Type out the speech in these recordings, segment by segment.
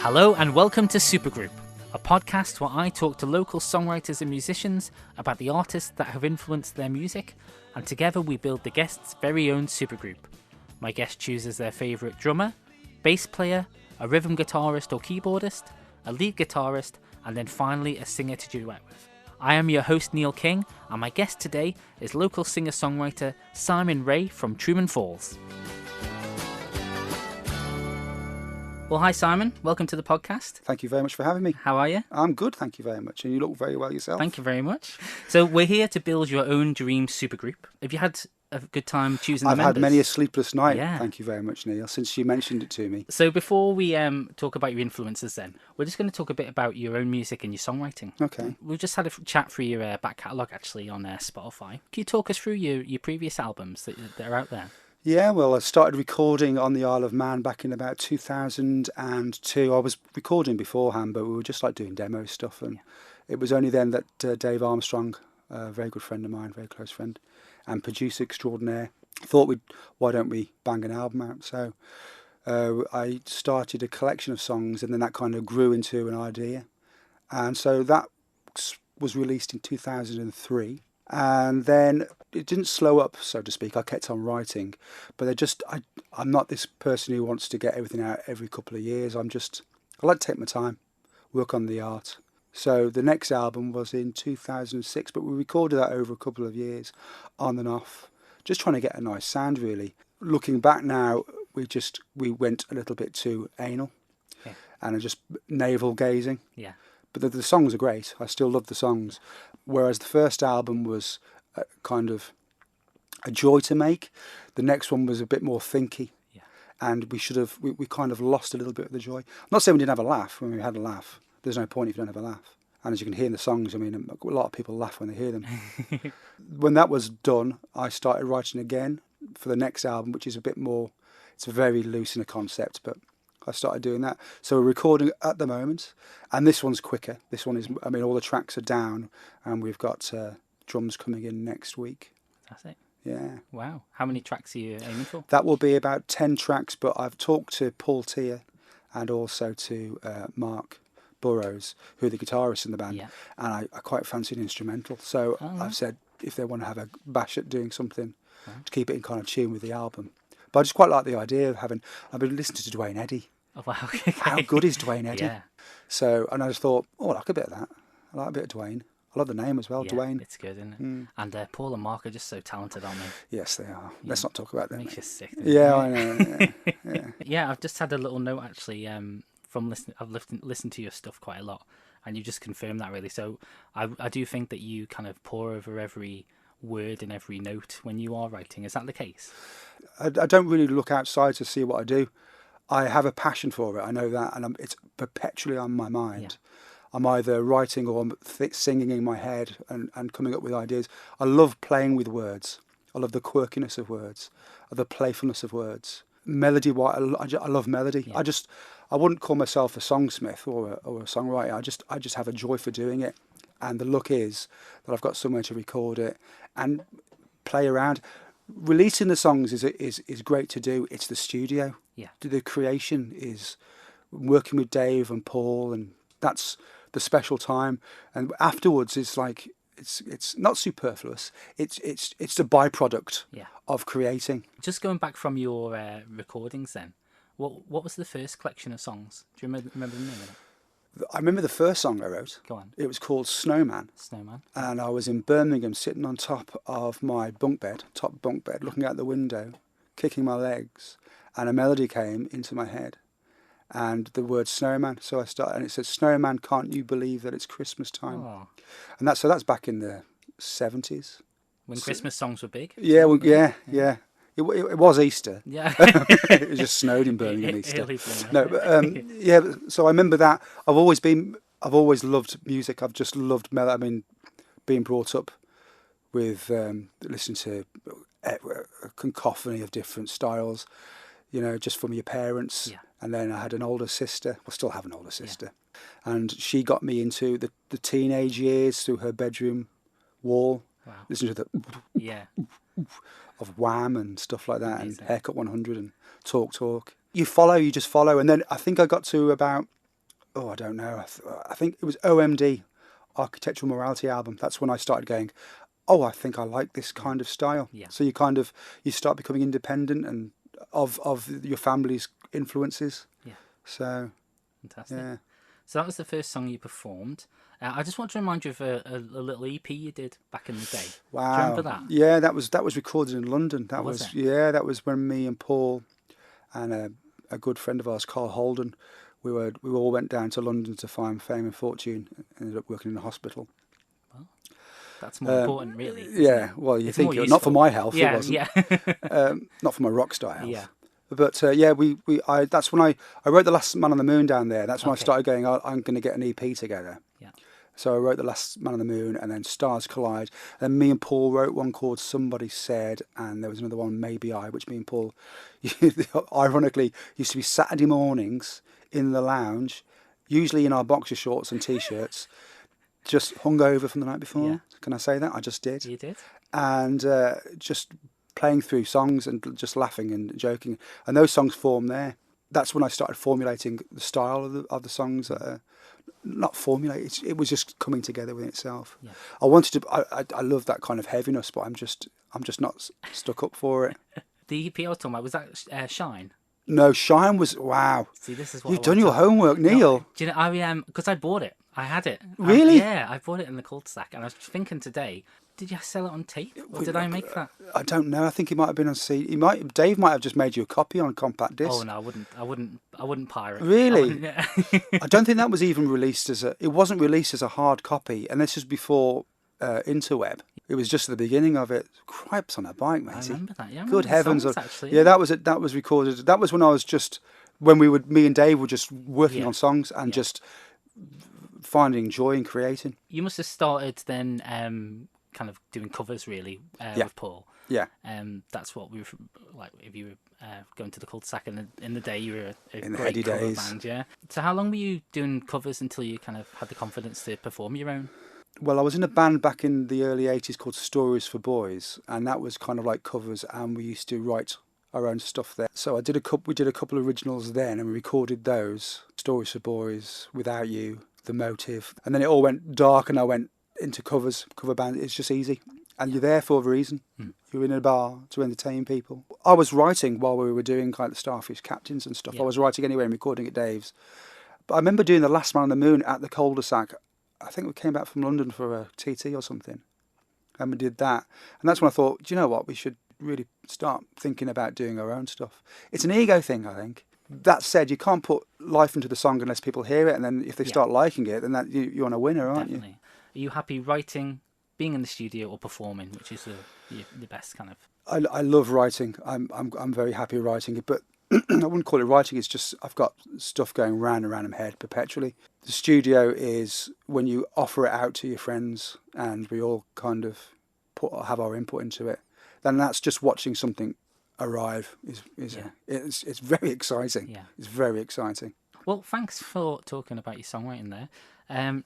Hello and welcome to Supergroup, a podcast where I talk to local songwriters and musicians about the artists that have influenced their music, and together we build the guest's very own supergroup. My guest chooses their favourite drummer, bass player, a rhythm guitarist or keyboardist, a lead guitarist, and then finally a singer to duet with. I am your host Neil King, and my guest today is local singer-songwriter Simon Rea from Truman Falls. Well, hi Simon, welcome to the podcast. Thank you very much for having me. How are you? I'm good, thank you very much, and you look very well yourself. Thank you very much. So we're here to build your own dream supergroup. Have you had a good time choosing the members? I've had many a sleepless night, Yeah. Thank you very much, Neil, since you mentioned it to me. So before we talk about your influences then, we're just going to talk a bit about your own music and your songwriting. Okay. We've just had a chat through your back catalogue actually on Spotify. Can you talk us through your previous albums that are out there? Yeah, well, I started recording on the Isle of Man back in about 2002. I was recording beforehand, but we were just like doing demo stuff, and it was only then that Dave Armstrong, a very good friend of mine, very close friend, and producer extraordinaire, thought why don't we bang an album out? So I started a collection of songs, and then that kind of grew into an idea, and so that was released in 2003. And then it didn't slow up, so to speak. I kept on writing, but I'm not this person who wants to get everything out every couple of years. I like to take my time, work on the art. So the next album was in 2006, but we recorded that over a couple of years, on and off, just trying to get a nice sound, really. Looking back now, we went a little bit too anal, and just navel gazing. Yeah. But the songs are great. I still love the songs. Whereas the first album was kind of a joy to make, the next one was a bit more thinky. Yeah. And we kind of lost a little bit of the joy. I'm not saying we didn't have a laugh when we had a laugh. There's no point if you don't have a laugh. And as you can hear in the songs, I mean, a lot of people laugh when they hear them. When that was done, I started writing again for the next album, which is a bit more, it's very loose in a concept, but I started doing that. So we're recording at the moment, and this one's quicker. This one is, I mean, all the tracks are down, and we've got drums coming in next week. That's it. Yeah. Wow. How many tracks are you aiming for? That will be about 10 tracks, but I've talked to Paul Tier and also to Mark Burrows, who are the guitarists in the band, and I quite fancy an instrumental. So I've said if they want to have a bash at doing something to keep it in kind of tune with the album. But I just quite like the idea of I've been listening to Dwayne Eddy. Oh, wow. Okay. How good is Dwayne Eddy? Yeah. So, and I just thought, I like a bit of that. I like a bit of Dwayne. I love the name as well, Yeah, Dwayne. it's good, isn't it? And Paul and Mark are just so talented, aren't they? Yes, they are. Let's not talk about them. Makes you sick. Yeah, I know. Yeah, I've just had a little note actually from listening. I've listened to your stuff quite a lot, and you just confirmed that really. So I do think that you kind of pour over every word and every note when you are writing. Is that the case? I don't really look outside to see what I do. I have a passion for it. I know that, and it's perpetually on my mind. Yeah. I'm either writing or I'm singing in my head and coming up with ideas. I love playing with words. I love the quirkiness of words, the playfulness of words. Melody, I love melody. Yeah. I wouldn't call myself a songsmith or a songwriter. I just have a joy for doing it. And the look is that I've got somewhere to record it and play around. Releasing the songs is great to do. It's the studio. Yeah. The creation is working with Dave and Paul, and that's the special time. And afterwards, it's like it's not superfluous. It's the byproduct of creating. Just going back from your recordings, then, what was the first collection of songs? Do you remember the name of it? I remember the first song I wrote. Go on. It was called Snowman. Snowman. And I was in Birmingham sitting on top of my top bunk bed, looking out the window, kicking my legs, and a melody came into my head. And the word snowman. So I started, and it said, "Snowman, can't you believe that it's Christmas time?" Oh. And that's back in the 70s. When Christmas songs were big? Yeah, yeah. It was Easter. Yeah. It just snowed in Birmingham Easter. No, but so I remember that. I've always loved music. I've just loved melody. I mean, being brought up with listening to a cacophony of different styles, just from your parents. Yeah. And then I had an older sister. I still have an older sister. Yeah. And she got me into the teenage years through her bedroom wall. Wow. Listening to the of Wham and stuff like that. Amazing. And Haircut 100 and Talk. You just follow. And then I think I got to about oh, I don't know. I think it was OMD, Architectural Morality album. That's when I started going, oh, I think I like this kind of style. Yeah. So you start becoming independent and of your family's influences. Yeah. So, Fantastic. yeah. So that was the first song you performed. I just want to remind you of a little EP you did back in the day. Wow. Do you remember that? Yeah, that was recorded in London. That Was it? Yeah, that was when me and Paul and a good friend of ours, Carl Holden, we all went down to London to find fame and fortune. Ended up working in a hospital. Well, that's more important, really. Yeah, well, you It's think more not for useful. my health, Yeah, it wasn't. yeah. Not for my rock star health. Yeah. But that's when I wrote The Last Man on the Moon down there. That's when I Okay. started going, I'm going to get an EP together. Yeah. So I wrote The Last Man on the Moon and then Stars Collide. And then me and Paul wrote one called Somebody Said, and there was another one, Maybe I, which me and Paul, ironically, used to be Saturday mornings in the lounge, usually in our boxer shorts and T-shirts, just hungover from the night before. Yeah. Can I say that? I just did. You did? And just playing through songs and just laughing and joking. And those songs formed there. That's when I started formulating the style of the songs. Not formulate. It was just coming together within itself. Yeah. I wanted to. I love that kind of heaviness, but I'm just not stuck up for it. The EP I was talking about, was that Shine? No, Shine was wow. See, this is what You've I done want your to- homework, Neil. No, do you know, I because I bought it. I had it. Really? Yeah, I bought it in the cul-de-sac, and I was thinking today, did you sell it on tape, or did I make that? I don't know. I think it might have been on CD. Dave might have just made you a copy on a compact disc. Oh no, I wouldn't pirate. Really? I wouldn't- yeah. I don't think that was even released as a. It wasn't released as a hard copy, and this was before interweb. It was just at the beginning of it. Cripes on a bike, I matey. remember that. Yeah, I Good remember the heavens! songs, actually. Yeah, that was recorded. That was when I was just me and Dave were just working Yeah. on songs and Yeah. just finding joy in creating. You must have started then, kind of doing covers really Yeah. with Paul. Yeah, That's what we were like. If you were going to the cul-de-sac in the day, you were a In the great heady cover days. band. Yeah. So how long were you doing covers until you kind of had the confidence to perform your own? well, I was in a band back in the early '80s called Stories for Boys, and that was kind of like covers, and we used to write our own stuff there. So we did a couple of originals then, and we recorded those Stories for Boys, Without You, The Motive, and then it all went dark, and I went into cover band. It's just easy, and you're there for a reason. You're in a bar to entertain people. I was writing while we were doing kind of the Starfish Captains and stuff. Yeah. I was writing anyway and recording at Dave's. But I remember doing The Last Man on the Moon at the cul-de-sac. I think we came back from London for a TT or something, and we did that. And that's when I thought, do you know what? We should really start thinking about doing our own stuff. It's an ego thing, I think. That said, you can't put life into the song unless people hear it, and then if they start liking it, then you're on a winner, aren't you? Definitely. Are you happy writing, being in the studio, or performing, which is the best kind of? I love writing. I'm very happy writing it, but I wouldn't call it writing. It's just I've got stuff going round and round in my head perpetually. The studio is when you offer it out to your friends, and we all kind of have our input into it. Then that's just watching something arrive. It's very exciting. Yeah. It's very exciting. Well, thanks for talking about your songwriting there.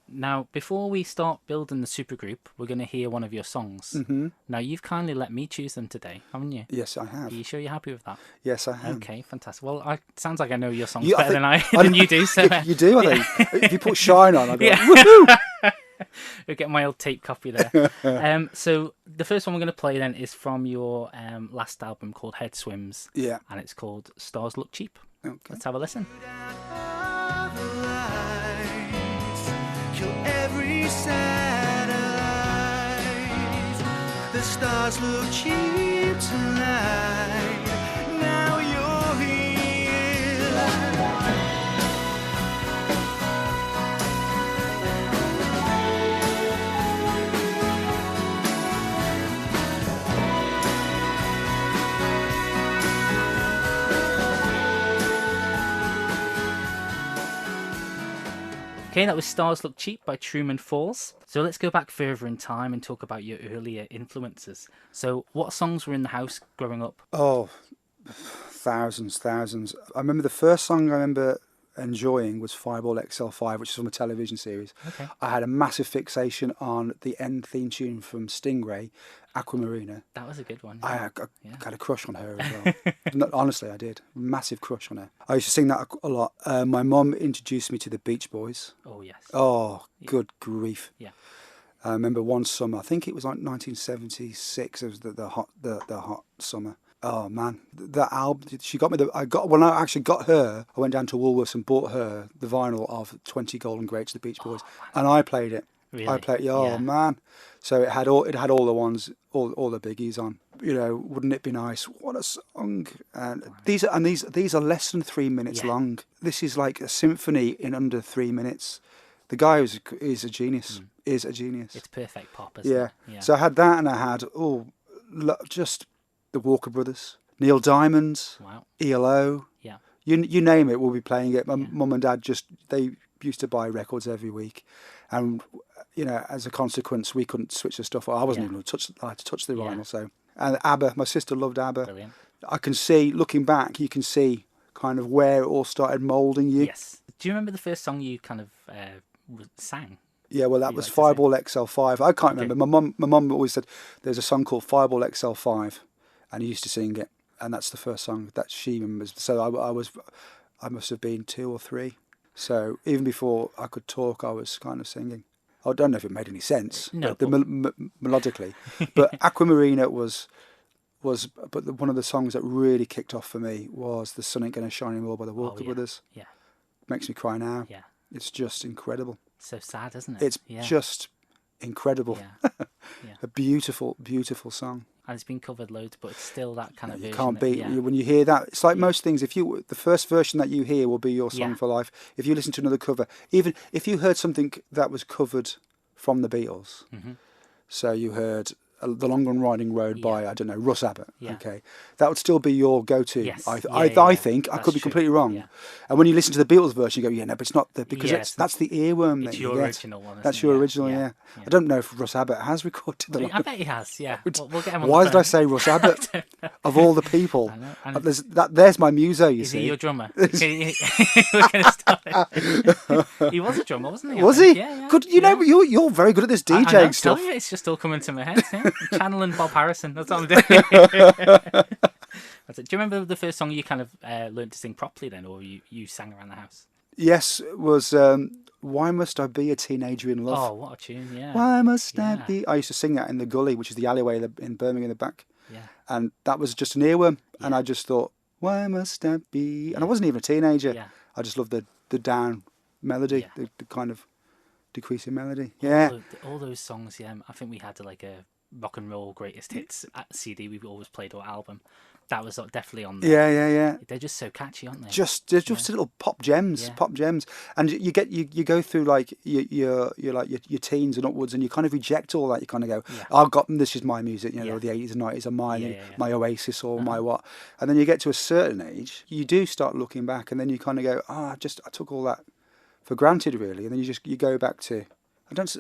Now, before we start building the supergroup, we're going to hear one of your songs. Mm-hmm. Now, you've kindly let me choose them today, haven't you? Yes, I have. Are you sure you're happy with that? Yes, I am. Okay, fantastic. Well, sounds like I know your songs You- I better think- than you do. So You do, I think. If you put Shine on, I'd be like, Yeah. woohoo! we'll get my old tape copy there. So the first one we're going to play then is from your last album called Head Swims, Yeah. and it's called Stars Look Cheap. Okay. Let's have a listen. Kill every satellite. The stars look cheap tonight. Now you're here. Okay, that was Stars Look Cheap by Truman Falls. So let's go back further in time and talk about your earlier influences. So what songs were in the house growing up? Oh, thousands. I remember the first song I remember enjoying was Fireball XL5, which is from a television series. Okay. I had a massive fixation on the end theme tune from Stingray, Aquamarina. That was a good one. I Yeah. had a crush on her as well. No, honestly, I did. Massive crush on her. I used to sing that a lot. My mum introduced me to the Beach Boys. Oh, yes. Oh, good grief. Yeah. I remember one summer, I think it was like 1976, it was the hot summer. Oh man, that album, she got me when I actually got her, I went down to Woolworths and bought her the vinyl of 20 Golden Greats, the Beach Boys, and I played it. Really? I played, yeah. Man. So it had all the ones, all the biggies on. You know, wouldn't it be nice? What a song! And these are less than 3 minutes long. This is like a symphony in under 3 minutes. The guy is a genius. Is a genius. It's perfect pop, isn't it? Yeah. So I had that, and I had just the Walker Brothers, Neil Diamond, Wow. ELO. Yeah. You name it, we'll be playing it. My mum and dad they used to buy records every week, and you know, as a consequence, we couldn't switch the stuff. I wasn't even allowed to touch the vinyl. So, and ABBA, my sister loved ABBA. Brilliant. I can see, looking back, you can see kind of where it all started moulding you. Yes. Do you remember the first song you kind of sang? Yeah, well, that was Fireball XL5. I can't remember. My mum always said there's a song called Fireball XL5, and he used to sing it, and that's the first song that she remembers. So I must have been 2 or 3. So even before I could talk, I was kind of singing. I don't know if it made any sense, melodically. But Aquamarina was one of the songs that really kicked off for me was The Sun Ain't Gonna Shine Anymore by the Walker Brothers. Yeah. Makes me cry now. Yeah. It's just incredible. So sad, isn't it? It's just incredible. Yeah. A beautiful, beautiful song. And it's been covered loads, but it's still that kind of You version. can't beat when you hear that. It's like most things. The first version that you hear will be your song Yeah. for life. If you listen to another cover, even if you heard something that was covered from the Beatles, so you heard The Long and Winding Road by, I don't know, Russ Abbott. Yeah. Okay, that would still be your go-to. Yes. I think. I That's could be true. completely wrong. Yeah. And when you listen to the Beatles version, you go, yeah, no, but it's not because Yeah, that's the earworm that It's you your get. original one. That's isn't your it? original, yeah. I don't know if Russ Abbott has recorded the. I bet he has. Yeah. We'll get him on Why the did I phone. say Russ Abbott? Of all the people, I know. there's my muso. You Is see, he your drummer? We're gonna start. He was a drummer, wasn't he? I was think? he? Yeah. Good. You know, you're very good at this I know, DJing stuff. Tell you, it's just all coming to my head. Yeah. Channeling Bob Harrison. That's what I'm doing. That's it. Do you remember the first song you kind of learned to sing properly then, or you sang around the house? Yes, it was Why Must I Be a Teenager in Love? Oh, what a tune! Yeah. Why must I Yeah. be? I used to sing that in the gully, which is the alleyway in Birmingham in the back. Yeah. And that was just an earworm. And I just thought, why must I be? And I wasn't even a teenager. Yeah. I just loved the down melody, Yeah. the kind of decreasing melody. Yeah. All those songs. Yeah. I think we had like a rock and roll greatest hits CD we've always played, or album. That was definitely on there. Yeah. They're just so catchy, aren't they? They're just little pop gems, and you go through like your teens and upwards, and you kind of reject all that. You kind of go, I've got this is my music, you know, the 80s and 90s are mine, my Oasis or my what, and then you get to a certain age, you do start looking back, and then you kind of go, I took all that for granted, really, and then you go back to. I don't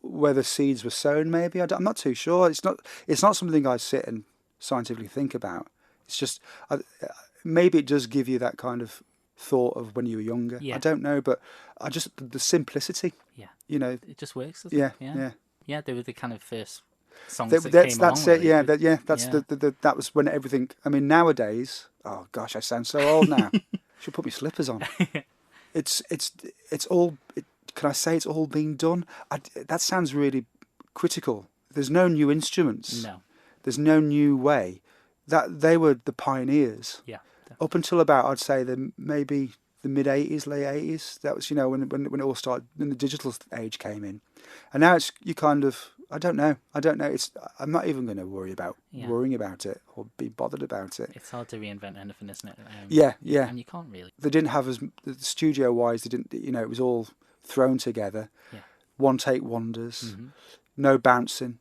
where the seeds were sown. Maybe I'm not too sure. It's not something I sit and scientifically think about. It's just maybe it does give you that kind of thought of when you were younger. Yeah. I don't know, but the simplicity. Yeah. You know. It just works. Doesn't it? Yeah. They were the kind of first songs that came that's along. it. Really. That's that was when everything. I mean, nowadays. Oh gosh, I sound so old now. Should put my slippers on. It's all. Can I say it's all been done? That sounds really critical. There's no new instruments. No. There's no new way. That they were the pioneers. Yeah. Up until about, I'd say, maybe the mid '80s, late '80s. That was, when it all started, when the digital age came in, and now it's you kind of. I don't know. I'm not even going to worry about worrying about it or be bothered about it. It's hard to reinvent anything, isn't it? Yeah. And you can't really. They didn't have the studio wise. They didn't. It was all thrown together. Yeah. One take wonders. Mm-hmm. No bouncing.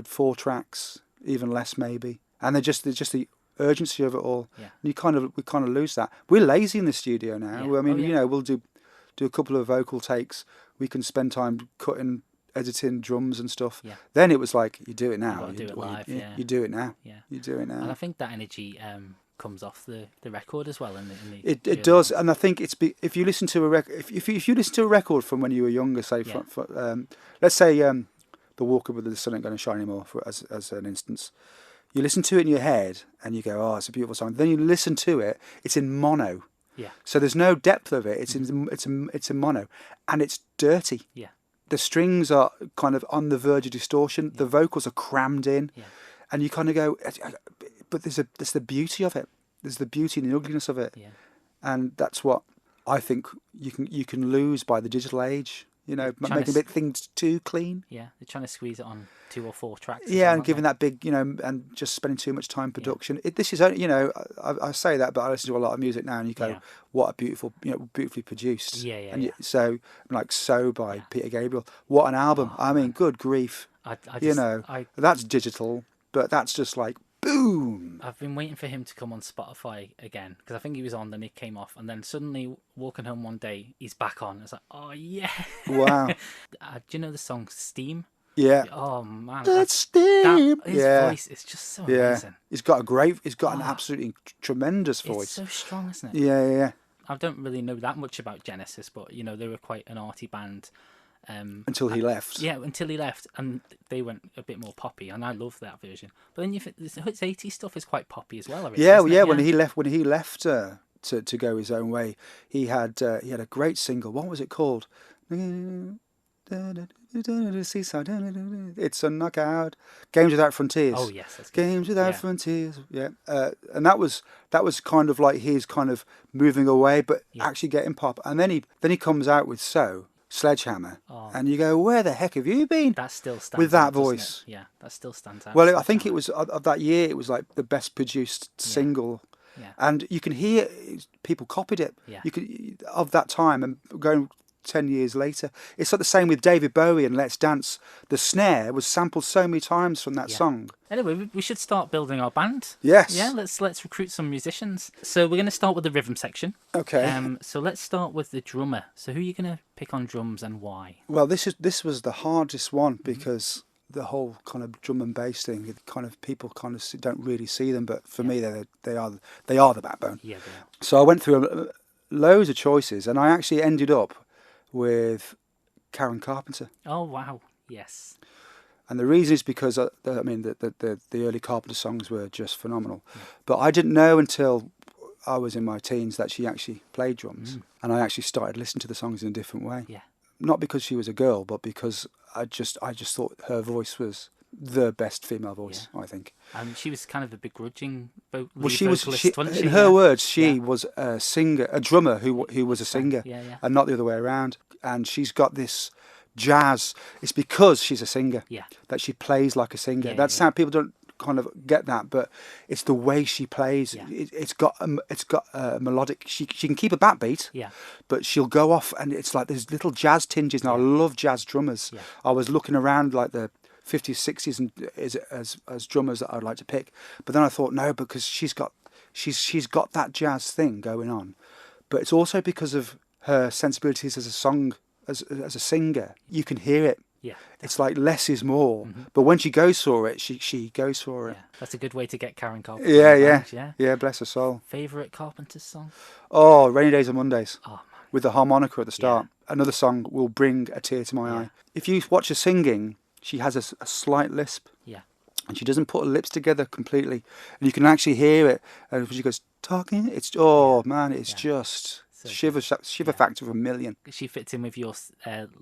4 tracks, even less maybe. And they're just the urgency of it all. Yeah. And we kind of lose that. We're lazy in the studio now. Yeah. I mean, we'll do a couple of vocal takes. We can spend time cutting, editing drums and stuff. Yeah. Then it was like, you do it now. You do it live. You do it now. Yeah. You do it now. And I think that energy comes off the record as well. It does, and I think if you listen to a if you listen to a record from when you were younger, say let's say The Walker with the Sun Ain't Gonna Shine Anymore, as an instance. You listen to it in your head and you go, oh, it's a beautiful song. Then you listen to it, it's in mono. Yeah. So there's no depth of it. It's in mono, and it's dirty. Yeah. The strings are kind of on the verge of distortion. Yeah. The vocals are crammed in, and you kind of go, but there's the beauty of it. There's the beauty and the ugliness of it, and that's what I think you can lose by the digital age. You know, making things too clean. Yeah, they're trying to squeeze it on 2 or 4 tracks. Yeah, and giving that big, and just spending too much time production. This is only, I say that, but I listen to a lot of music now, and you go, what a beautiful, beautifully produced. So, like So by Peter Gabriel, what an album! I mean, good grief. That's digital, but that's just like boom. I've been waiting for him to come on Spotify again, because I think he was on, then he came off, and then suddenly walking home one day, he's back on. It's like, oh yeah. Wow. Do you know the song Steam? Yeah. Oh man. That's Steam. His voice is just so amazing. He's got an absolutely tremendous voice. It's so strong, isn't it? Yeah. I don't really know that much about Genesis, but they were quite an arty band. Until he left. Yeah, until he left, and they went a bit more poppy, and I love that version. But then his 80s stuff is quite poppy as well. When he left to go his own way, he had a great single. What was it called? Seaside. It's a knockout. Games Without Frontiers. Oh yes, that's good. Games Without Frontiers. Yeah, and that was kind of like his kind of moving away, but actually getting pop. And then he comes out with Sledgehammer, and you go, where the heck have you been? That still stands with that out, voice. Yeah, that still stands out. Well, I think it was of that year. It was like the best produced single, and you can hear people copied it. Yeah. You could of that time and going 10 years later. It's like the same with David Bowie and Let's Dance. The snare was sampled so many times from that song. Anyway, we should start building our band. Yes. Yeah, let's recruit some musicians. So we're going to start with the rhythm section. Okay. So let's start with the drummer. So who are you going to pick on drums and why? Well, this was the hardest one because the whole kind of drum and bass thing, it kind of people kind of don't really see them, but for me they are the backbone. Yeah, they are. So I went through loads of choices, and I actually ended up with Karen Carpenter. Oh wow, yes. And the reason is because the early Carpenter songs were just phenomenal, but I didn't know until I was in my teens that she actually played drums, and I actually started listening to the songs in a different way. Yeah. Not because she was a girl, but because I just thought her voice was the best female voice. I think. She was kind of a begrudging vocalist. Well, in her words, she was a singer, a drummer who was a singer, and not the other way around. And she's got this jazz. It's because she's a singer that she plays like a singer. That's how people don't kind of get that, but it's the way she plays. It's got a melodic. She can keep a backbeat, but she'll go off, and it's like there's little jazz tinges. And I love jazz drummers. I was looking around like the 50s, 60s, and as drummers that I'd like to pick, but then I thought no, because she's got that jazz thing going on, but it's also because of her sensibilities as a singer. You can hear it. Yeah, it's like less is more, but when she goes for it, she goes for it. Yeah, that's a good way to get Karen Carpenter. Yeah, bless her soul. Favorite Carpenter song? Oh, Rainy Days and Mondays. Oh, with the harmonica at the start. Another song will bring a tear to my eye. If you watch her singing, she has a slight lisp. Yeah. And she doesn't put her lips together completely. And you can actually hear it. And she goes, talking. It's, it's just so shiver factor of a million. She fits in with your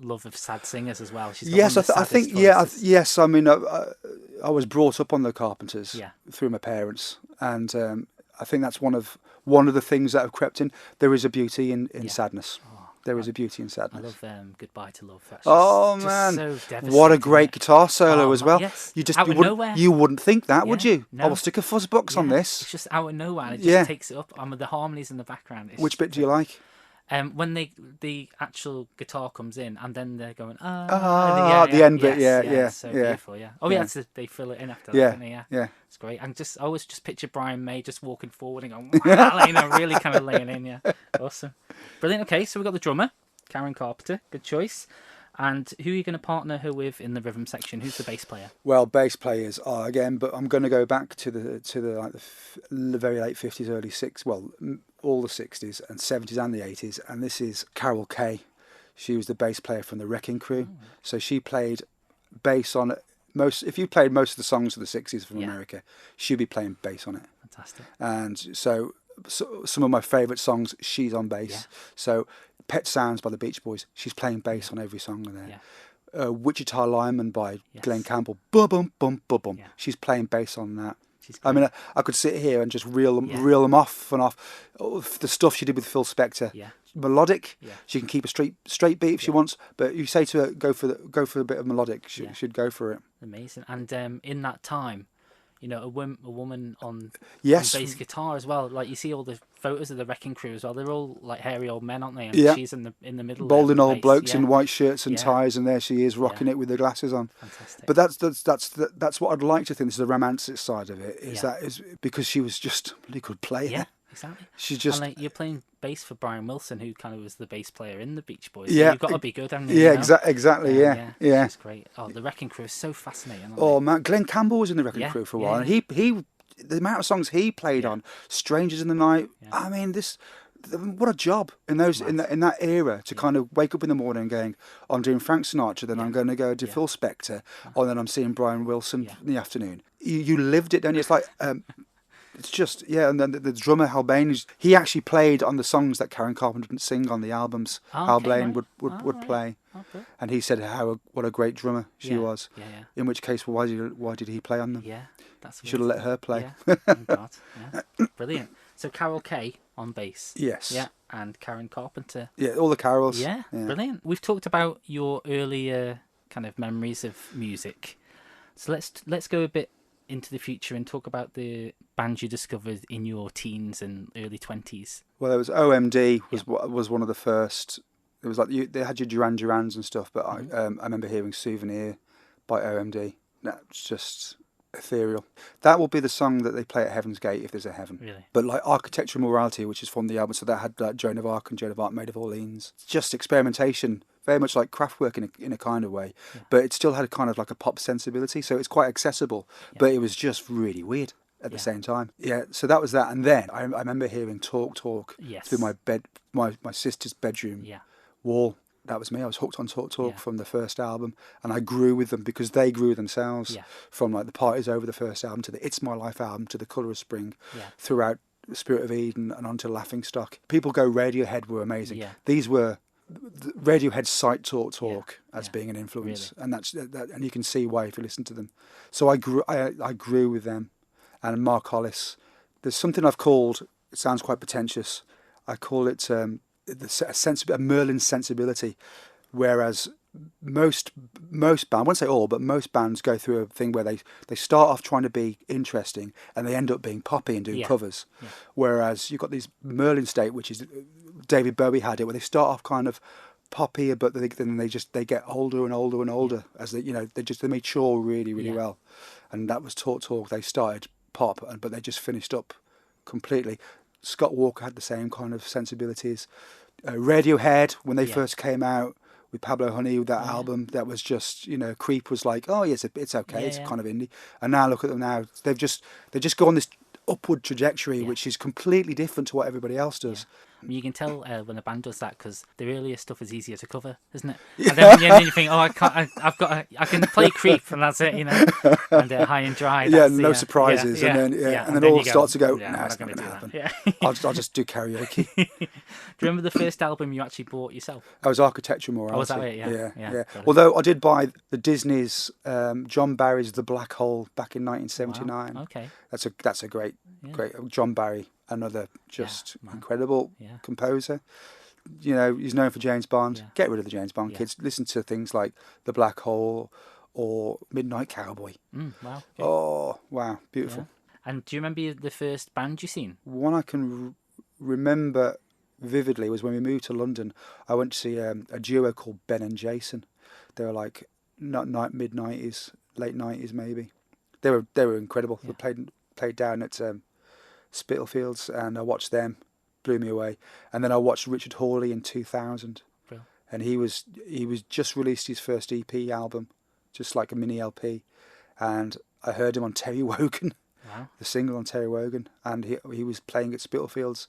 love of sad singers as well. She's got I think, yes. I mean, I was brought up on the Carpenters through my parents. And I think that's one of the things that have crept in. There is a beauty in sadness. There is a beauty in sadness. I love Goodbye to Love. That's man, so devastating. What a great guitar solo as well. Yes. You wouldn't think that, would you? No. I will stick a fuzz box on this. It's just out of nowhere, and it just takes it up. The harmonies in the background. Which bit do you like? When the actual guitar comes in, and then they're going the end bit, it's so beautiful, they fill it in after that, don't they? Yeah, it's great. And I always just picture Brian May just walking forward and going, really kind of laying in, awesome, brilliant. Okay, so we got the drummer, Karen Carpenter, good choice, And who are you going to partner her with in the rhythm section? Who's the bass player? Well, bass players are again, but I'm going to go back to the very late 50s, early 60s. Well, all the 60s and 70s and the 80s. And this is Carol Kay. She was the bass player from the Wrecking Crew. So she played bass on most. If you played most of the songs of the 60s from America, she'd be playing bass on it. Fantastic. And so some of my favourite songs, she's on bass. Yeah. So Pet Sounds by the Beach Boys, she's playing bass on every song on there. Yeah. Wichita Lineman by Glenn Campbell, bum bum bum bum bum. Yeah. She's playing bass on that. She's I mean, I could sit here and just reel them off and off. Oh, the stuff she did with Phil Spector, melodic. Yeah. She can keep a straight beat if she wants, but you say to her, go for a bit of melodic. She'd go for it. Amazing. And in that time, you know, a woman on Yes. bass guitar as well. Like you see all the photos of the Wrecking Crew as well. They're all like hairy old men, aren't they? And she's in the middle. Balding old bass. blokes in white shirts and ties, and there she is rocking it with the glasses on. Fantastic. But that's what I'd like to think. This is the romantic side of it. Is because she was just really good player. Yeah, exactly. She just and like, you're playing bass for Brian Wilson, who kind of was the bass player in the Beach Boys. Yeah, so you've got to be good, haven't you? Yeah, you know? exactly. Yeah. It's great. Oh, the Wrecking Crew is so fascinating. Oh man, Glenn Campbell was in the Wrecking Crew for a while, and he the amount of songs he played on, Strangers in the Night. I mean, what a job in that era to kind of wake up in the morning going, I'm doing Frank Sinatra, then I'm going to go to Phil Spector, and then I'm seeing Brian Wilson in the afternoon. You lived it, don't you? It's like. It's just, and then the drummer, Hal Blaine, he actually played on the songs that Karen Carpenter didn't sing on the albums. Hal Blaine would play. Okay. And he said what a great drummer she was. Yeah. In which case, why did he play on them? Yeah, that's should have let her play. Yeah. Oh, God. Yeah. Brilliant. So Carol Kay on bass. Yes. Yeah, and Karen Carpenter. Yeah, all the Carols. Yeah, brilliant. We've talked about your earlier kind of memories of music. So let's go a bit into the future and talk about the bands you discovered in your teens and early 20s. Well, there was OMD was one of the first. It was like they had your Duran Durans and stuff, but I remember hearing Souvenir by OMD. That's just ethereal. That will be the song that they play at Heaven's Gate if there's a heaven. Really? But like Architectural Morality, which is from the album, so that had like Joan of Arc and Joan of Arc Made of Orleans. It's just experimentation. Very much like Kraftwerk in a kind of way, but it still had kind of like a pop sensibility, so it's quite accessible, but it was just really weird at the same time. Yeah, so that was that, and then I remember hearing Talk through my sister's bedroom wall. That was me. I was hooked on Talk from the first album, and I grew with them because they grew themselves from like the Parties Over the first album to the It's My Life album to the Colour of Spring, throughout the Spirit of Eden and onto Laughingstock. People go Radiohead were amazing. These were Radiohead cite Talk as being an influence, and that's and you can see why if you listen to them. So I grew with them, and Mark Hollis. There's something I've called. It sounds quite pretentious. I call it a Merlin sensibility, whereas most bands, I won't say all, but most bands go through a thing where they start off trying to be interesting and they end up being poppy and doing covers. Whereas you've got these Merlin state, which is David Bowie had it, where they start off kind of poppy, but then they get older and older and older as they mature really well. And that was Talk. They started pop, but they just finished up completely. Scott Walker had the same kind of sensibilities. Radiohead, when they first came out with Pablo Honey, with that album, that was just, Creep was like, oh yes, it's okay, it's kind of indie. And now look at them now; they just go on this upward trajectory, which is completely different to what everybody else does. You can tell when a band does that because the earlier stuff is easier to cover, isn't it? And then you think, I can play Creep and that's it, and High and Dry. No surprises, and then all starts to go. No, it's not going to happen. Yeah. I'll just do karaoke. Do you remember the first album you actually bought yourself? I was Architectural Morality. Oh, was that it? Yeah. Although I did buy the Disney's John Barry's The Black Hole back in 1979. Wow. Okay. That's a great John Barry. Another incredible composer. He's known for James Bond. Get rid of the James Bond kids. Listen to things like The Black Hole or Midnight Cowboy. Wow. Okay. Oh, wow. Beautiful. Yeah. And do you remember the first band you seen? One I can remember vividly was when we moved to London. I went to see a duo called Ben and Jason. They were like mid-90s, late 90s maybe. They were incredible. They played down at Spitalfields, and I watched them, blew me away. And then I watched Richard Hawley in 2000, and he was just released his first EP album, just like a mini LP, and I heard him on Terry Wogan, Wow. the single on Terry Wogan, and he was playing at Spitalfields,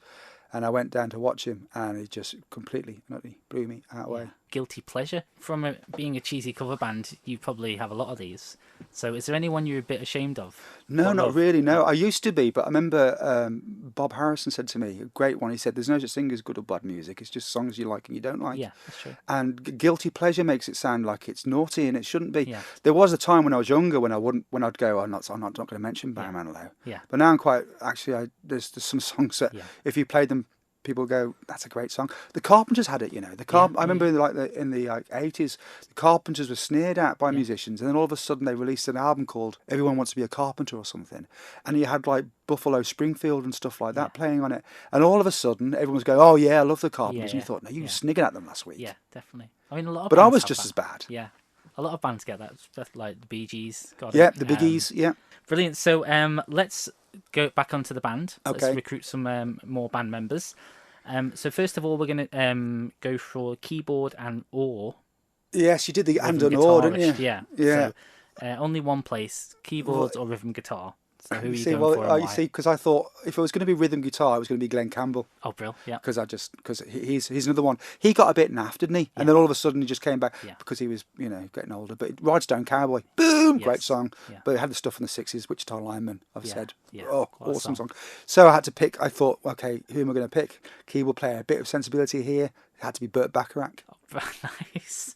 and I went down to watch him, and he just completely and utterly blew me out of the way. Guilty pleasure? From being a cheesy cover band, you probably have a lot of these. So is there anyone you're a bit ashamed of? No, Or not love? really. No, I used to be, but I remember Bob Harrison said to me, a great one. He said, "There's no such thing as good or bad music. It's just songs you like and you don't like." Yeah, that's true. And guilty pleasure makes it sound like it's naughty, and it shouldn't be. Yeah. There was a time when I was younger when I'd go, I'm not going to mention Barry Manilow. Yeah. But now I'm quite there's some songs that Yeah. if you played them, people go, "That's a great song." The Carpenters had it, you know. I remember in the 80s, the Carpenters were sneered at by musicians, and then all of a sudden they released an album called "Everyone Wants to Be a Carpenter" or something, and you had like Buffalo Springfield and stuff like that playing on it, and all of a sudden everyone was going, "Oh yeah, I love the Carpenters." And you thought, "No, you were snigging at them last week." Yeah, definitely. I mean, a lot of But I bands was have just that. as bad. Yeah. A lot of bands get that, stuff like the Bee Gees. Got Yeah, it. the Biggies. Yeah. Brilliant. So let's go back onto the band. Okay. Let's recruit some more band members. So first of all, we're going to go for keyboard and or. Yes, you did the and rhythm an or, guitar-ish. didn't you? Yeah. Yeah. So, only one place, keyboards or rhythm guitar. So who are you See, going for and why? you see, because I thought if it was going to be rhythm guitar, it was going to be Glenn Campbell. Oh, Brill. Yeah. Because he's another one. He got a bit naff, didn't he? And then all of a sudden he just came back because he was, getting older. But Rhinestone Cowboy, boom, great song. Yeah. But it had the stuff in the 60s, Wichita Lineman, I've said. Yeah. Oh, What a awesome song. So I had to pick, I thought, okay, who am I going to pick? Keyboard player, a bit of sensibility here. It had to be Burt Bacharach. Nice.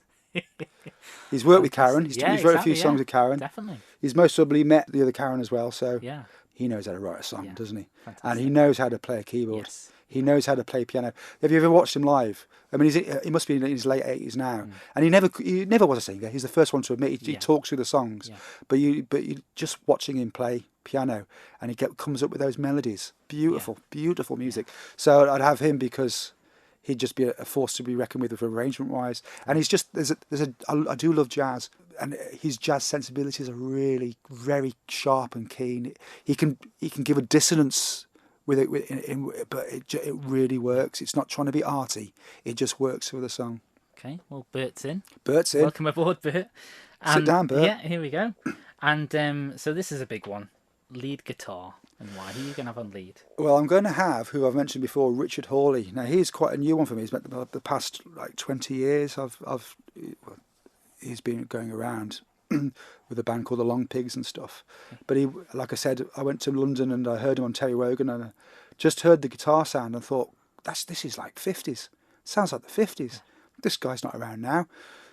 He's worked with Karen. He's wrote a few songs with Karen. Definitely. He's most probably met the other Karen as well, so Yeah. he knows how to write a song, doesn't he? Fantastic. And he knows how to play a keyboard. Yes. He knows how to play piano. Have you ever watched him live? I mean, he must be in his late 80s now, and he never was a singer. He's the first one to admit he talks through the songs. Yeah. But you just watching him play piano, and he comes up with those melodies. Beautiful, beautiful music. So I'd have him because he'd just be a force to be reckoned with arrangement wise. And he's just I do love jazz, and his jazz sensibilities are really very sharp and keen. He can give a dissonance with it, but it really works. It's not trying to be arty. It just works for the song. Okay. Well, Bert's in. Bert's in. Welcome aboard, Bert. Sit down, Bert. Yeah, here we go. And so this is a big one. Lead guitar. And why? Who are you going to have on lead? Well, I'm going to have, who I've mentioned before, Richard Hawley. Now, he's quite a new one for me. He's met the past 20 years. He's been going around with a band called the Long Pigs and stuff. But he, like I said, I went to London and I heard him on Terry Wogan, and I just heard the guitar sound and thought, this is like 50s. Sounds like the 50s. This guy's not around now.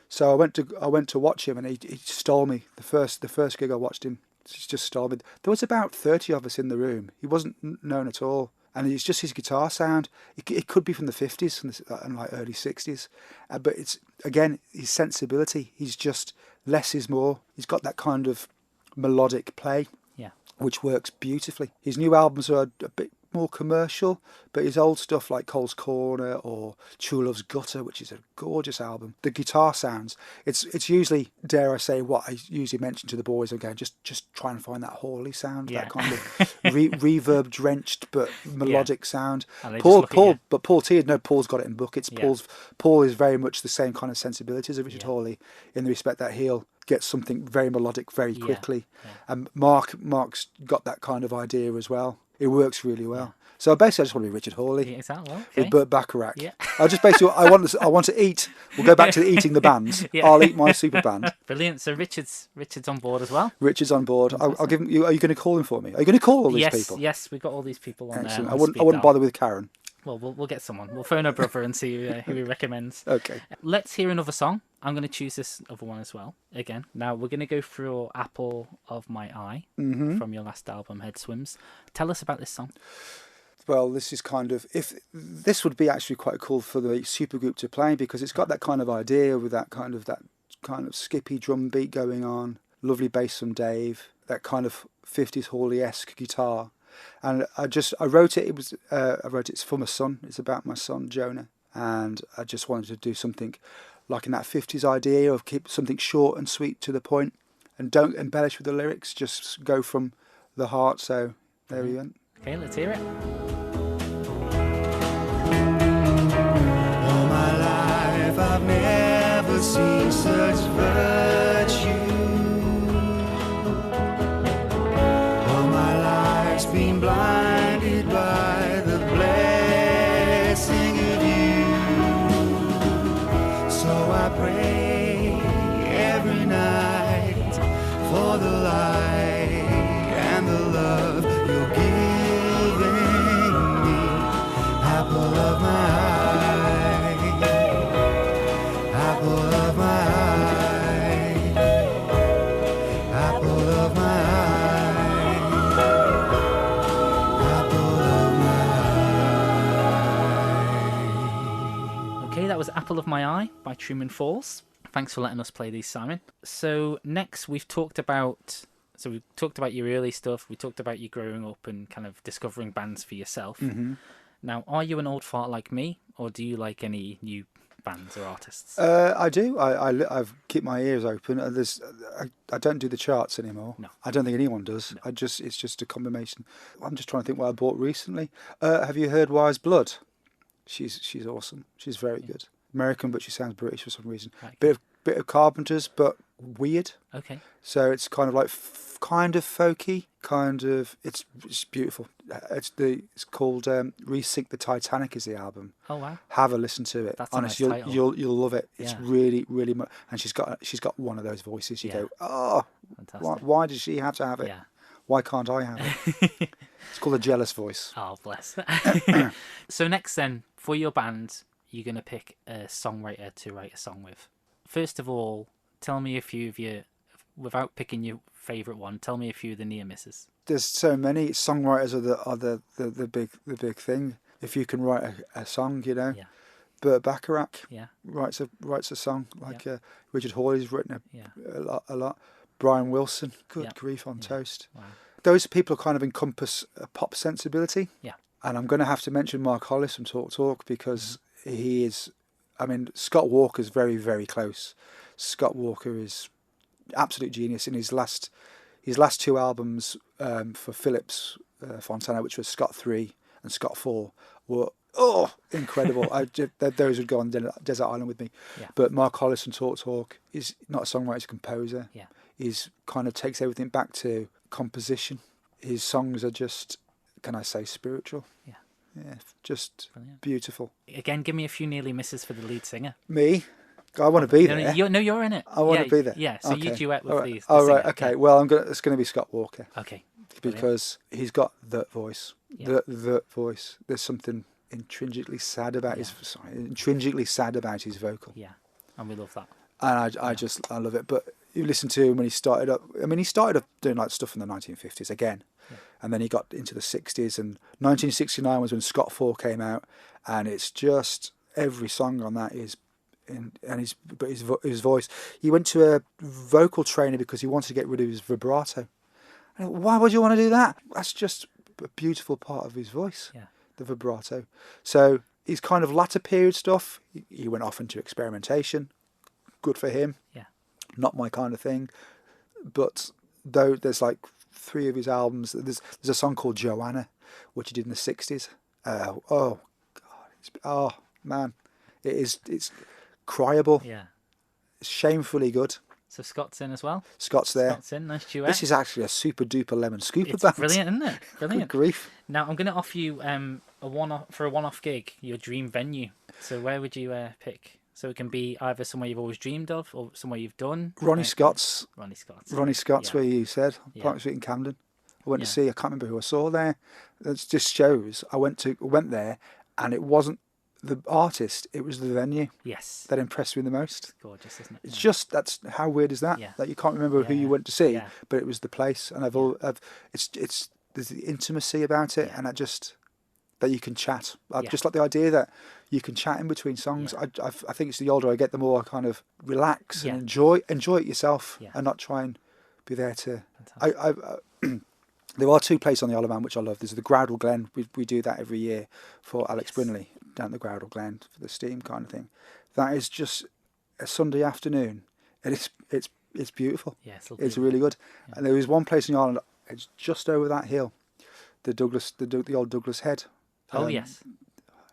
So I went to watch him, and he stole me. The first gig I watched him, he just stole me. There was about 30 of us in the room. He wasn't known at all. And it's just his guitar sound. It could be from the 50s and like early 60s. But it's, again, his sensibility. He's just less is more. He's got that kind of melodic play, which works beautifully. His new albums are a bit more commercial, but his old stuff like Cole's Corner or True Love's Gutter, which is a gorgeous album, the guitar sounds, it's usually, dare I say, what I usually mention to the boys again, just try and find that Hawley sound, that kind of reverb drenched but melodic sound. Paul's got it in buckets. Paul is very much the same kind of sensibilities of Richard Hawley, in the respect that he'll get something very melodic very quickly. And Mark's got that kind of idea as well. It works really well. So basically, I just want to be Richard Hawley with Burt Bacharach. Yeah. I want to eat. We'll go back to eating the bands. I'll eat my super band. Brilliant. So Richard's on board as well. Richard's on board. I'll give him. Are you going to call him for me? Are you going to call all these people? Yes, we've got all these people on. Excellent. I wouldn't bother with Karen. Well, we'll get someone. We'll phone her brother and see who he recommends. Okay. Let's hear another song. I'm going to choose this other one as well. Again, now we're going to go through Apple of My Eye from your last album, Head Swims. Tell us about this song. Well, this is this would be actually quite cool for the supergroup to play, because it's got that kind of idea with that kind of skippy drum beat going on, lovely bass from Dave, that kind of 50s Hawley-esque guitar. And I wrote it. It's for my son. It's about my son Jonah, and I just wanted to do something like in that 50s idea of keep something short and sweet to the point, and don't embellish with the lyrics. Just go from the heart. So there we go. Okay, let's hear it. All my life I've never seen such virtue. All my life's been blinded by the blessing of you. So I pray every night for the light and the love you're giving me. Apple of my eye, apple of my eye, apple of my eye, apple of my eye. Okay, that was Apple of My Eye by Truman Falls. Thanks for letting us play these, Simon. So next we've talked about your early stuff. We talked about you growing up and kind of discovering bands for yourself. Mm-hmm. Now, are you an old fart like me, or do you like any new bands or artists? I do. I've keep my ears open. I don't do the charts anymore. No. I don't think anyone does. No. It's just a combination. I'm just trying to think what I bought recently. Have you heard Wise Blood? She's awesome. She's very good. American, but she sounds British for some reason. Right. Bit of Carpenters, but weird. Okay. So it's kind of like kind of folky, kind of. It's beautiful. It's called "Resink the Titanic" is the album. Oh wow. Have a listen to it. That's a Honestly, nice title. you'll love it. It's Yeah. really and she's got one of those voices. You Yeah. go, oh, Fantastic. why does she have to have it? Yeah. Why can't I have it? It's called a jealous voice. Oh bless. So next then, for your band, you're gonna pick a songwriter to write a song with. First of all, tell me a few of your, without picking your favourite one, tell me a few of the near misses. There's so many songwriters are the big thing. If you can write a song, you know. Yeah. Burt Bacharach Yeah. writes a song like Richard Hawley's written Yeah. a lot. Brian Wilson, good Yeah. grief on toast. Wow. Those people kind of encompass a pop sensibility. Yeah. And I'm going to have to mention Mark Hollis from Talk Talk because he is. I mean, Scott Walker's very, very close. Scott Walker is absolute genius. In his last two albums for Philips Fontana, which was Scott 3 and Scott 4, were incredible. Those would go on Desert Island with me. Yeah. But Mark Hollis from Talk Talk is not a songwriter, he's a composer. Yeah. He's kind of takes everything back to composition. His songs are just, can I say, spiritual? Yeah. Yeah, just Brilliant. beautiful. Again, give me a few nearly misses for the lead singer. Me? I want to be No, there. you're in it. I want to be there. Yeah, so you Okay. duet with All right. these. Oh, right, okay. Well, it's going to be Scott Walker Okay. because he's got the voice. Yeah. The voice. There's something intrinsically sad about his vocal. Yeah, and we love that. And I love it. But you listen to him when he started up. I mean, he started up doing like stuff in the 1950s again. Yeah. And then he got into the 60s, and 1969 was when Scott 4 came out, and it's just every song on that is, his voice. He went to a vocal trainer because he wanted to get rid of his vibrato. And why would you want to do that? That's just a beautiful part of his voice, Yeah. the vibrato. So his kind of latter period stuff, he went off into experimentation. Good for him. Yeah. Not my kind of thing, but though there's like 3 of his albums. There's a song called Joanna, which he did in the 60s. Man, it's cryable. Yeah. It's shamefully good. So Scott's in as well. Scott's there. Scott's in. Nice duet. This is actually a super duper lemon scooper It's band. brilliant, isn't it? Good Brilliant. grief. Now I'm going to offer you a one-off gig, your dream venue. So where would you pick? So it can be either somewhere you've always dreamed of or somewhere you've done. Ronnie Scott's. Ronnie Scott's. Yeah. Where you said Yeah. Park Street in Camden. I went Yeah. to see. I can't remember who I saw there. It just shows. I went there, and it wasn't the artist. It was the venue Yes. that impressed me the most. Gorgeous, isn't it? It's just that's how weird is that? Yeah. That you can't remember who Yeah. you went to see, Yeah. but it was the place, and it's there's the intimacy about it, Yeah. and that you can chat. I Yeah. just like the idea that you can chat in between songs. Yeah. I think it's the older I get, the more I kind of relax Yeah. and enjoy it yourself, Yeah. and not try and be there to. Fantastic. There are 2 places on the Isle of Man which I love. There's the Groudle Glen. We do that every year for Alex Yes. Brinley down the Groudle Glen for the Steam kind of thing. That is just a Sunday afternoon, and it's beautiful. Yeah, It's really good. Yeah. And there is one place in the island. It's just over that hill, the old Douglas Head. Oh yes.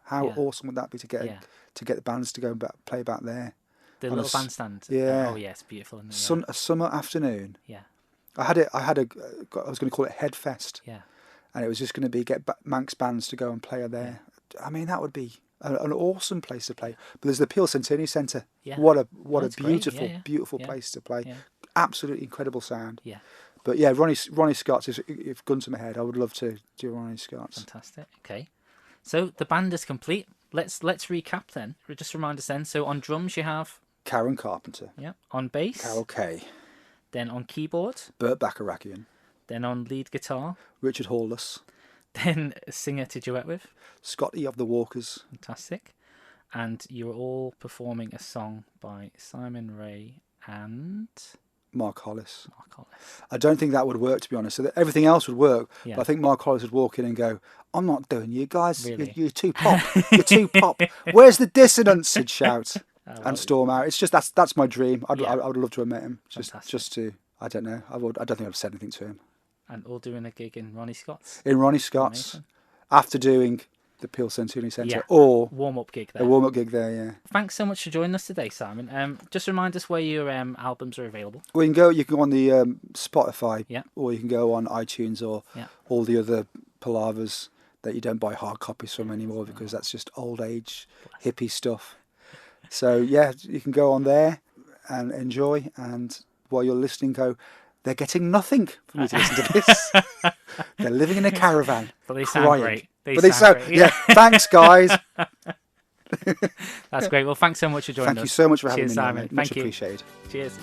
How Yeah. awesome would that be to get Yeah. to get the bands to go and play back there? The On a little s- bandstand. yeah. Oh yeah, it's beautiful. Isn't it? A summer afternoon. Yeah. I was going to call it Headfest, Yeah. and it was just going to be Manx bands to go and play there. I mean, that would be an awesome place to play. But there's the Peel Centennial Centre. Yeah. What a That's great. beautiful, Yeah. beautiful Yeah. place to play. Yeah. Absolutely incredible sound. Yeah. But yeah, Ronnie Scott's, if gun to my head, I would love to do Ronnie Scott's. Fantastic. Okay. So the band is complete. Let's recap then. Just remind us then. So on drums you have Karen Carpenter, on bass, Carol Kay, then on keyboard, Burt Bacharachyan, then on lead guitar, Richard Hawless, then a singer to duet with. Scotty of the Walkers. Fantastic. And you're all performing a song by Simon Rea and Mark Hollis. Mark Hollis. I don't think that would work, to be honest. So that everything else would work, Yeah. but I think Mark Hollis would walk in and go, "I'm not doing you guys. Really? You're too pop. You're too pop. Where's the dissonance?" He'd shout and storm out. It's just that's my dream. I would love to have met him. Fantastic. Just to I don't know. I don't think I've said anything to him. And all doing a gig in Ronnie Scott's. In Ronnie Scott's, Amazing. after doing the Peel Centennial Centre Yeah. or Warm-up gig there. a warm-up gig there. Yeah. Thanks so much for joining us today, Simon. Just remind us where your albums are available. Well, you can go on the Spotify, Yeah. or you can go on iTunes or Yeah. all the other palavers that you don't buy hard copies from anymore because that's just old age hippie stuff. So yeah, you can go on there and enjoy, and while you're listening, go, they're getting nothing for me to listen to this. They're living in a caravan, But they sound crying. great. But they sound great. yeah. Thanks, guys. That's great. Well, thanks so much for joining us. Thank you so much for having Cheers, me, Simon. mate. Much Thank you. appreciated. Cheers.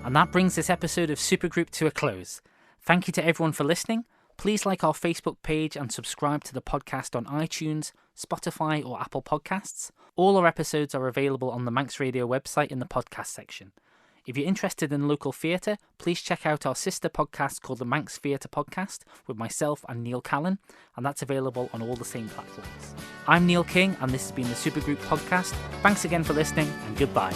And that brings this episode of Supergroup to a close. Thank you to everyone for listening. Please like our Facebook page and subscribe to the podcast on iTunes, Spotify, or Apple Podcasts. All our episodes are available on the Manx Radio website in the podcast section. If you're interested in local theatre, please check out our sister podcast called the Manx Theatre Podcast with myself and Neil Callan, and that's available on all the same platforms. I'm Neil King, and this has been the Supergroup Podcast. Thanks again for listening, and goodbye.